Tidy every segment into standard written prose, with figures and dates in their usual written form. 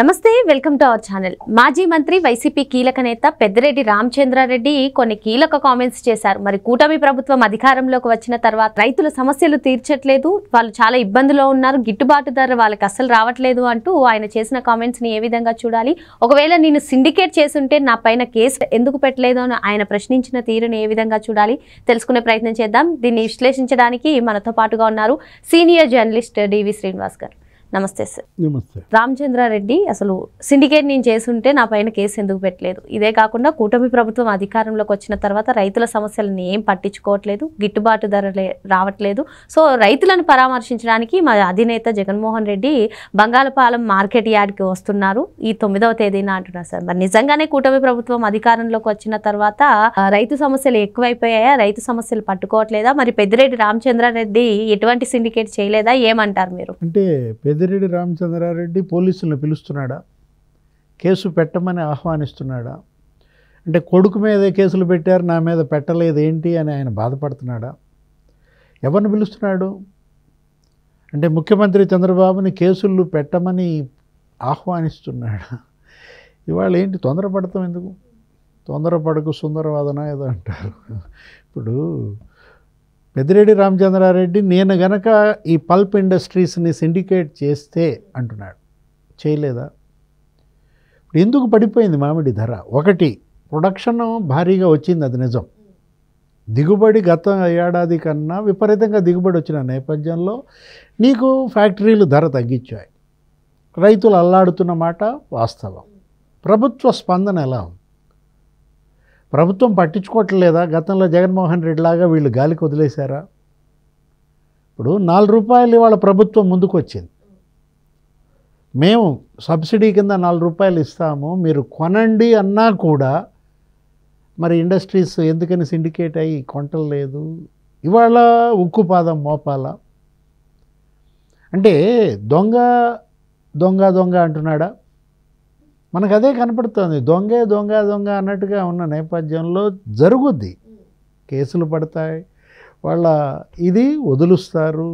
నమస్తే welcome to our channel. మాజీ మంత్రి వైసీపీ కీలక నేత పెద్దిరెడ్డి రామచంద్రారెడ్డి కొన్ని కీలక కామెంట్స్ చేశారు. మరి కూటమి ప్రభుత్వం అధికారంలోకి వచ్చిన తర్వాత రైతుల సమస్యలు తీర్చట్లేదు, వాళ్ళు చాలా ఇబ్బందులో ఉన్నారు, గిట్టుబాటు ధర వాళ్ళకి అస్సలు రావట్లేదు అంటూ ఆయన చేసిన కామెంట్స్ ని ఏ విధంగా చూడాలి? ఒకవేళ నేను సిండికేట్ చేసుంటే నా పైన కేసు ఎందుకు పెట్టలేదు అని ఆయన ప్రశ్నించిన తీరుని ఏ విధంగా చూడాలి తెలుసుకునే ప్రయత్నం చేద్దాం. దీన్ని విశ్లేషించడానికి మనతో పాటుగా ఉన్నారు సీనియర్ జర్నలిస్ట్ డివి శ్రీనివాస్ గారు. నమస్తే సార్. నమస్తే. రామచంద్రారెడ్డి అసలు సిండికేట్ నేను చేసుంటే నా పైన కేసు ఎందుకు పెట్టలేదు, ఇదే కాకుండా కూటమి ప్రభుత్వం అధికారంలోకి వచ్చిన తర్వాత రైతుల సమస్యలను ఏం పట్టించుకోవట్లేదు, గిట్టుబాటు ధర రావట్లేదు, సో రైతులను పరామర్శించడానికి మా అధినేత జగన్మోహన్ రెడ్డి బంగాళపాలెం మార్కెట్ యార్డ్కి వస్తున్నారు ఈ 9వ తేదీన అంటున్నారు సార్. మరి నిజంగానే కూటమి ప్రభుత్వం అధికారంలోకి వచ్చిన తర్వాత రైతు సమస్యలు ఎక్కువైపోయాయా, రైతు సమస్యలు పట్టుకోవట్లేదా? మరి పెద్దిరెడ్డి రామచంద్రారెడ్డి ఎటువంటి సిండికేట్ చేయలేదా, ఏమంటారు మీరు? అంటే పెద్దిరెడ్డి రామచంద్రారెడ్డి పోలీసులను పిలుస్తున్నాడా, కేసు పెట్టమని ఆహ్వానిస్తున్నాడా, అంటే కొడుకు మీద కేసులు పెట్టారు నా మీద పెట్టలేదు ఏంటి అని ఆయన బాధపడుతున్నాడా, ఎవరిని పిలుస్తున్నాడు? అంటే ముఖ్యమంత్రి చంద్రబాబుని కేసులు పెట్టమని ఆహ్వానిస్తున్నాడా? ఇవాళ ఏంటి తొందరపడతాం ఎందుకు? తొందరపడకు సుందరవాదన ఏదో అంటారు. ఇప్పుడు పెద్దిరెడ్డి రామచంద్రారెడ్డి నేను గనక ఈ పల్ప్ ఇండస్ట్రీస్ని సిండికేట్ చేస్తే అంటున్నాడు, చేయలేదా? ఇప్పుడు ఎందుకు పడిపోయింది మామిడి ధర? ఒకటి, ప్రొడక్షన్ భారీగా వచ్చింది, అది నిజం. దిగుబడి గత ఏడాది కన్నా విపరీతంగా దిగుబడి వచ్చిన నేపథ్యంలో నీకు ఫ్యాక్టరీలు ధర తగ్గించాయి, రైతులు అల్లాడుతున్న మాట వాస్తవం. ప్రభుత్వ స్పందన ఎలా ఉంది? ప్రభుత్వం పట్టించుకోవట్లేదా? గతంలో జగన్మోహన్ రెడ్డి లాగా వీళ్ళు గాలికి వదిలేశారా? ఇప్పుడు 4 రూపాయలు ఇవాళ ప్రభుత్వం ముందుకు వచ్చింది, మేము సబ్సిడీ కింద 4 రూపాయలు ఇస్తాము మీరు కొనండి అన్నా కూడా మరి ఇండస్ట్రీస్ ఎందుకని సిండికేట్ అయ్యి కొంటలేదు? ఇవాళ ఉక్కు పాదం మోపాల అంటే దొంగ దొంగ దొంగ అంటున్నాడా? మనకు అదే కనపడుతుంది. దొంగే దొంగ దొంగ అన్నట్టుగా ఉన్న నేపథ్యంలో జరుగుద్ది, కేసులు పడతాయి, వాళ్ళ ఇది వదులుస్తారు.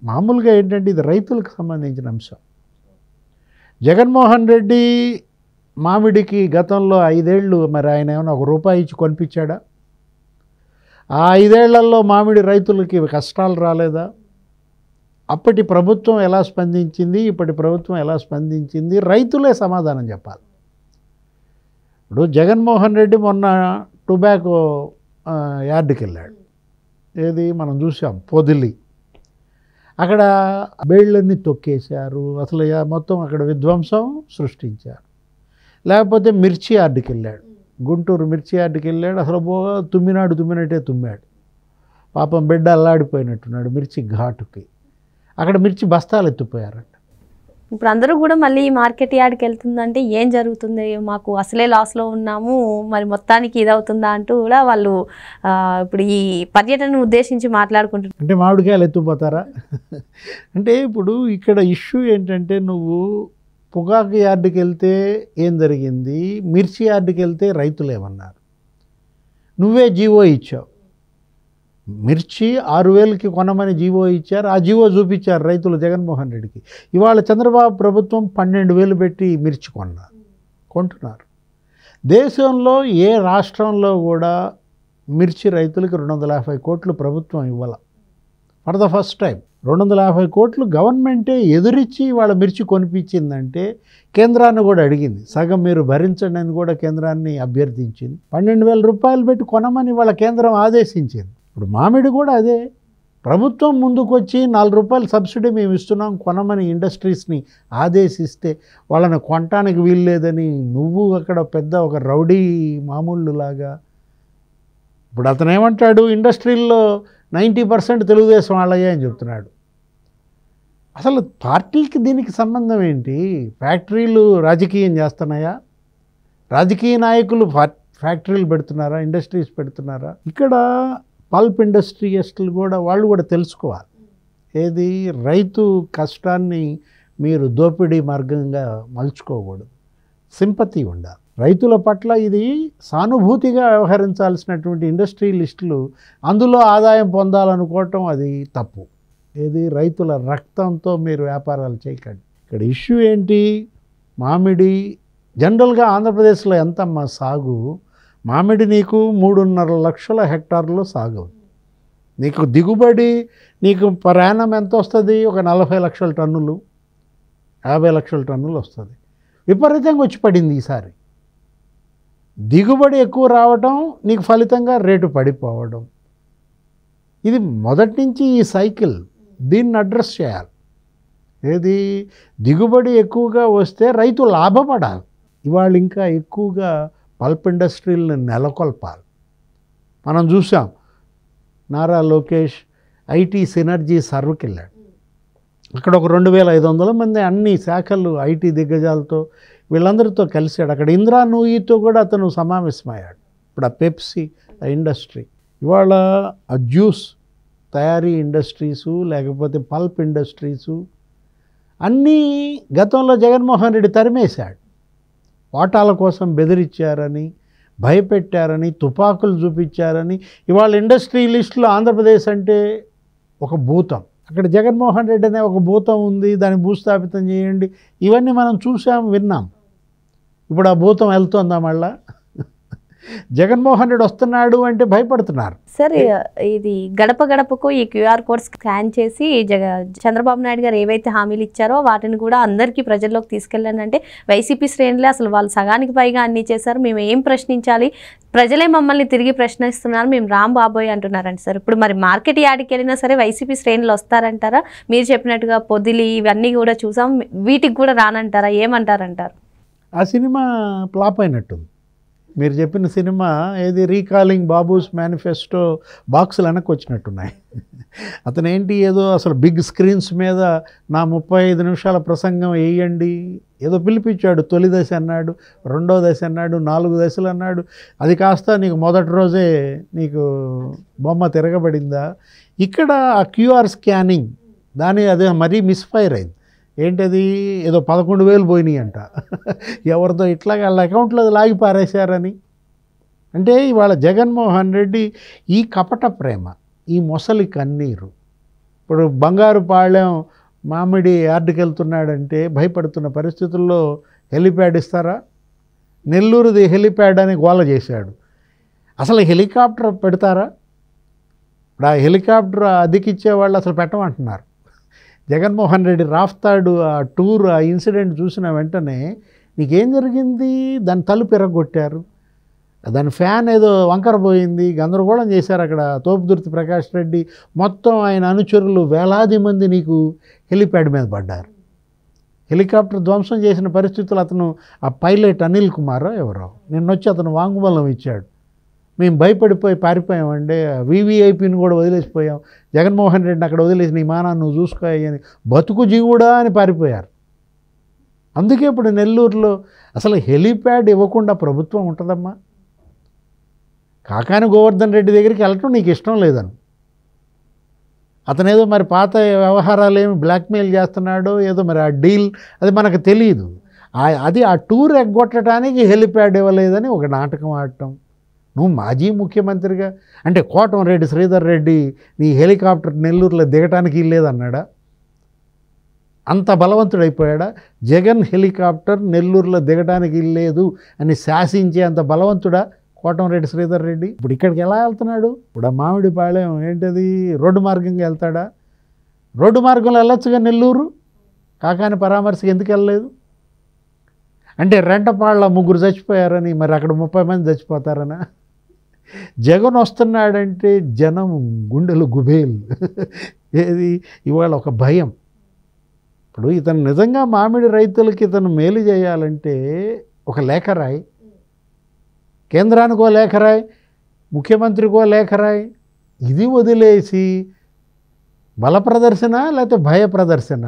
మామూలుగా ఏంటంటే ఇది రైతులకు సంబంధించిన అంశం. జగన్మోహన్ రెడ్డి మామిడికి గతంలో 5 ఏళ్ళు మరి ఆయన ఏమైనా ₹1 ఇచ్చి కొనిపించాడా? ఆ 5 ఏళ్లలో మామిడి రైతులకి కష్టాలు రాలేదా? అప్పటి ప్రభుత్వం ఎలా స్పందించింది, ఇప్పటి ప్రభుత్వం ఎలా స్పందించింది, రైతులే సమాధానం చెప్పాలి. ఇప్పుడు జగన్మోహన్ రెడ్డి మొన్న టొబాకో యార్డ్కి వెళ్ళాడు, ఏది మనం చూసాం పొదిలి, అక్కడ బేళ్ళన్నీ తొక్కేశారు, అసలు మొత్తం అక్కడ విధ్వంసం సృష్టించారు. లేకపోతే మిర్చి యార్డ్కి వెళ్ళాడు, గుంటూరు మిర్చి యార్డ్కి వెళ్ళాడు, అసలు తుమ్మినట్టే తుమ్మాడు, పాపం బిడ్డ అల్లాడిపోయినట్టున్నాడు మిర్చి ఘాటుకి. అక్కడ మిర్చి బస్తాలు ఎత్తిపోయారంట. ఇప్పుడు అందరూ కూడా మళ్ళీ మార్కెట్ యార్డ్కి వెళ్తుందంటే ఏం జరుగుతుంది, మాకు అసలే లాస్లో ఉన్నాము, మరి మొత్తానికి ఇదవుతుందా అంటూ కూడా వాళ్ళు ఇప్పుడు ఈ పర్యటనను ఉద్దేశించి మాట్లాడుకుంటున్నారు. అంటే మామిడికాయలు ఎత్తుపోతారా? అంటే ఇప్పుడు ఇక్కడ ఇష్యూ ఏంటంటే, నువ్వు పొగాకు యార్డుకి వెళ్తే ఏం జరిగింది, మిర్చి యార్డుకి వెళ్తే రైతులు ఏమన్నారు? నువ్వే జీవో ఇచ్చావు, మిర్చి 6,000కి కొనమని జీవో ఇచ్చారు, ఆ జీవో చూపించారు రైతులు జగన్మోహన్ రెడ్డికి. ఇవాళ చంద్రబాబు ప్రభుత్వం 12,000 పెట్టి మిర్చి కొంటున్నారు. దేశంలో ఏ రాష్ట్రంలో కూడా మిర్చి రైతులకి 250 కోట్లు ప్రభుత్వం ఇవ్వాల. ఫర్ ద ఫస్ట్ టైం 250 కోట్లు గవర్నమెంటే ఎదురిచ్చి వాళ్ళ మిర్చి కొనిపించిందంటే కేంద్రాన్ని కూడా అడిగింది, సగం మీరు భరించండి అని కూడా కేంద్రాన్ని అభ్యర్థించింది. 12,000 రూపాయలు పెట్టి కొనమని వాళ్ళ కేంద్రం ఆదేశించింది. ఇప్పుడు మామిడి కూడా అదే, ప్రభుత్వం ముందుకు వచ్చి 4 రూపాయలు సబ్సిడీ మేము ఇస్తున్నాం కొనమని ఇండస్ట్రీస్ని ఆదేశిస్తే వాళ్ళని కొనటానికి వీల్లేదని నువ్వు అక్కడ పెద్ద ఒక రౌడీ మామూలులాగా. ఇప్పుడు అతను ఏమంటాడు, ఇండస్ట్రీల్లో 90% తెలుగుదేశం వాళ్ళయ్యా అని చెప్తున్నాడు. అసలు పార్టీకి దీనికి సంబంధం ఏంటి? ఫ్యాక్టరీలు రాజకీయం చేస్తున్నాయా? రాజకీయ నాయకులు ఫ్యాక్టరీలు పెడుతున్నారా, ఇండస్ట్రీస్ పెడుతున్నారా? ఇక్కడ పల్ప్ ఇండస్ట్రియస్టులు కూడా వాళ్ళు కూడా తెలుసుకోవాలి, ఏది రైతు కష్టాన్ని మీరు దోపిడీ మార్గంగా మలుచుకోకూడదు, సింపతి ఉండాలి రైతుల పట్ల. ఇది సానుభూతిగా వ్యవహరించాల్సినటువంటి ఇండస్ట్రియలిస్టులు అందులో ఆదాయం పొందాలనుకోవటం అది తప్పు. ఏది రైతుల రక్తంతో మీరు వ్యాపారాలు చేయకండి. ఇక్కడ ఇష్యూ ఏంటి, మామిడి జనరల్గా ఆంధ్రప్రదేశ్లో ఎంతమ్మా సాగు? మామిడి నీకు 3.5 లక్షల హెక్టార్లో సాగు. నీకు దిగుబడి నీకు ప్రయాణం ఎంత వస్తుంది? ఒక 40 లక్షల టన్నులు, 50 లక్షల టన్నులు వస్తుంది. విపరీతంగా వచ్చి పడింది ఈసారి. దిగుబడి ఎక్కువ రావటం, నీకు ఫలితంగా రేటు పడిపోవడం. ఇది మొదటి నుంచి ఈ సైకిల్. దీన్ని అడ్రస్ చేయాలి. ఏది దిగుబడి ఎక్కువగా వస్తే రైతు లాభపడాలి. ఇవాళ ఇంకా ఎక్కువగా పల్ప్ ఇండస్ట్రీలను నెలకొల్పాలి. మనం చూసాం, నారా లోకేష్ ఐటీ సినర్జీ సర్వ్కి వెళ్ళాడు. అక్కడ ఒక 2500 మంది అన్ని శాఖలు ఐటీ దిగ్గజాలతో వీళ్ళందరితో కలిశాడు. అక్కడ ఇంద్రా నూయితో కూడా అతను సమావేశమయ్యాడు. ఇప్పుడు ఆ పెప్సీ, ఆ ఇండస్ట్రీ, ఇవాళ ఆ జ్యూస్ తయారీ ఇండస్ట్రీసు, లేకపోతే పల్ప్ ఇండస్ట్రీసు అన్నీ గతంలో జగన్మోహన్ రెడ్డి తరిమేశాడు. వాటాల కోసం బెదిరించారని, భయపెట్టారని, తుపాకులు చూపించారని. ఇవాళ ఇండస్ట్రీ లిస్టులో ఆంధ్రప్రదేశ్ అంటే ఒక భూతం. అక్కడ జగన్మోహన్ రెడ్డి అనే ఒక భూతం ఉంది, దాన్ని భూస్థాపితం చేయండి. ఇవన్నీ మనం చూసాం, విన్నాం. ఇప్పుడు ఆ భూతం వెళ్తుందా మళ్ళా? జగన్మోహన్ రెడ్డి వస్తున్నాడు అంటే భయపడుతున్నారు. సార్, ఇది గడప గడపకు ఈ క్యూఆర్ కోడ్ స్కాన్ చేసి చంద్రబాబు నాయుడు గారు ఏవైతే హామీలు ఇచ్చారో వాటిని కూడా అందరికీ ప్రజల్లోకి తీసుకెళ్ళండి అంటే వైసీపీ శ్రేణులే అసలు వాళ్ళు సగానికి పైగా అన్నీ చేశారు. మేము ఏం ప్రశ్నించాలి, ప్రజలే మమ్మల్ని తిరిగి ప్రశ్నిస్తున్నారు, మేము రామ్ బాబోయ్ అంటున్నారంట సార్. ఇప్పుడు మరి మార్కెట్ యార్డ్కి వెళ్ళినా సరే వైసీపీ శ్రేణులు వస్తారంటారా? మీరు చెప్పినట్టుగా పొదిలి ఇవన్నీ కూడా చూసాం, వీటికి కూడా రానంటారా? ఏమంటారంటారు? ఆ సినిమా ఫ్లాప్ అయినట్టుంది. మీరు చెప్పిన సినిమా ఏది రీకాలింగ్ బాబూస్ మేనిఫెస్టో బాక్సులు వెనక్కి వచ్చినట్టున్నాయి. అతను ఏంటి ఏదో అసలు బిగ్ స్క్రీన్స్ మీద నా 35 నిమిషాల ప్రసంగం వేయండి ఏదో పిలిపించాడు. తొలి దశ అన్నాడు, రెండో దశ అన్నాడు, 4 దశలు అన్నాడు. అది కాస్త నీకు మొదటి రోజే నీకు బొమ్మ తిరగబడిందా? ఇక్కడ ఆ క్యూఆర్ స్కానింగ్ దాని అదే మరీ మిస్ఫైర్ అయింది. ఏంటది ఏదో 11,000 పోయినాయి అంట. ఎవరితో ఇట్లాగా వాళ్ళ అకౌంట్లో లాగి పారేశారని. అంటే ఇవాళ జగన్మోహన్ రెడ్డి ఈ కపట ప్రేమ, ఈ మొసలి కన్నీరు. ఇప్పుడు బంగారుపాళెం మామిడి యార్డుకి వెళ్తున్నాడంటే భయపడుతున్న పరిస్థితుల్లో హెలిప్యాడ్ ఇస్తారా? నెల్లూరుది హెలిప్యాడ్ అని గోల చేశాడు. అసలు హెలికాప్టర్ పెడతారా? ఇప్పుడు ఆ హెలికాప్టర్ అద్దెకిచ్చే వాళ్ళు అసలు పెట్టమంటున్నారు. జగన్మోహన్ రెడ్డి రాఫ్తాడు ఆ టూర్, ఆ ఇన్సిడెంట్ చూసిన వెంటనే నీకేం జరిగింది? దాని తలుపు ఎరగొట్టారు, దాని ఫ్యాన్ ఏదో వంకర పోయింది, గందరగోళం చేశారు. అక్కడ తోపుదుర్తి ప్రకాష్ రెడ్డి మొత్తం ఆయన అనుచరులు వేలాది మంది నీకు హెలిప్యాడ్ మీద పడ్డారు. హెలికాప్టర్ ధ్వంసం చేసిన పరిస్థితులు అతను ఆ పైలట్ అనిల్ కుమార్ ఎవరో నిన్నొచ్చి అతను వాంగ్మూలం ఇచ్చాడు. మేము భయపడిపోయి పారిపోయామండి, వీవీఐపీని కూడా వదిలేసిపోయాం, జగన్మోహన్ రెడ్డిని అక్కడ వదిలేసి నీ మానాన్ని నువ్వు చూసుకోయని బతుకు జీవుడా అని పారిపోయారు. అందుకే ఇప్పుడు నెల్లూరులో అసలు హెలిప్యాడ్ ఇవ్వకుండా ప్రభుత్వం ఉంటుందమ్మా? కాకాని గోవర్ధన్ రెడ్డి దగ్గరికి వెళ్ళటం నీకు ఇష్టం లేదని, అతనేదో మరి పాత వ్యవహారాలు ఏమి బ్లాక్మెయిల్ చేస్తున్నాడో ఏదో మరి ఆ డీల్ అది మనకు తెలియదు. అది ఆ టూర్ ఎగ్గొట్టడానికి హెలిప్యాడ్ ఇవ్వలేదని ఒక నాటకం ఆడటం. నువ్వు మాజీ ముఖ్యమంత్రిగా అంటే కోటంరెడ్డి శ్రీధర్ రెడ్డి నీ హెలికాప్టర్ నెల్లూరులో దిగటానికి ఇల్లేదన్నాడా? అంత బలవంతుడైపోయాడా? జగన్ హెలికాప్టర్ నెల్లూరులో దిగడానికి ఇల్లేదు అని శాసించే అంత బలవంతుడా కోటంరెడ్డి శ్రీధర్ రెడ్డి? ఇప్పుడు ఇక్కడికి ఎలా వెళ్తున్నాడు? ఇప్పుడు ఆ మామిడిపాళెం ఏంటది రోడ్డు మార్గంగా వెళ్తాడా? రోడ్డు మార్గంలో వెళ్ళొచ్చుగా నెల్లూరు. కాకాని పరామర్శకి ఎందుకు వెళ్ళలేదు? అంటే రెంటపాళ్ళ 3 చచ్చిపోయారని మరి అక్కడ 30 మంది చచ్చిపోతారనా? జగన్ వస్తున్నాడంటే జనం గుండెలు గుబేలు. ఏది ఇవాళ ఒక భయం. ఇప్పుడు ఇతను నిజంగా మామిడి రైతులకి ఇతను మేలు చేయాలంటే ఒక లేఖ రాయి, కేంద్రానికో లేఖ రాయి, ముఖ్యమంత్రికో లేఖ రాయి. ఇది వదిలేసి బల ప్రదర్శన లేకపోతే భయ ప్రదర్శన,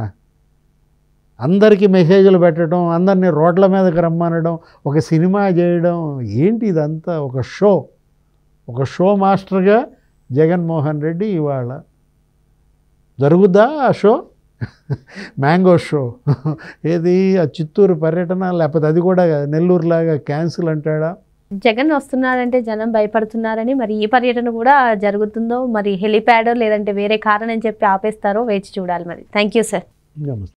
అందరికీ మెసేజ్లు పెట్టడం, అందరినీ రోడ్ల మీదకి రమ్మనడం, ఒక సినిమా చేయడం, ఏంటి ఇదంతా? ఒక షో మాస్టర్గా జగన్మోహన్ రెడ్డి ఇవాళ జరుగుద్దా ఆ షో? మ్యాంగో షో ఏది ఆ చిత్తూరు పర్యటన, లేకపోతే అది కూడా నెల్లూరులాగా క్యాన్సిల్ అంటాడా? జగన్ వస్తున్నాడంటే జనం భయపడుతున్నారని, మరి ఈ పర్యటన కూడా జరుగుతుందో, మరి హెలిప్యాడో లేదంటే వేరే కారణం చెప్పి ఆపేస్తారో వేచి చూడాలి. మరి థ్యాంక్ యూ సార్. నమస్తే.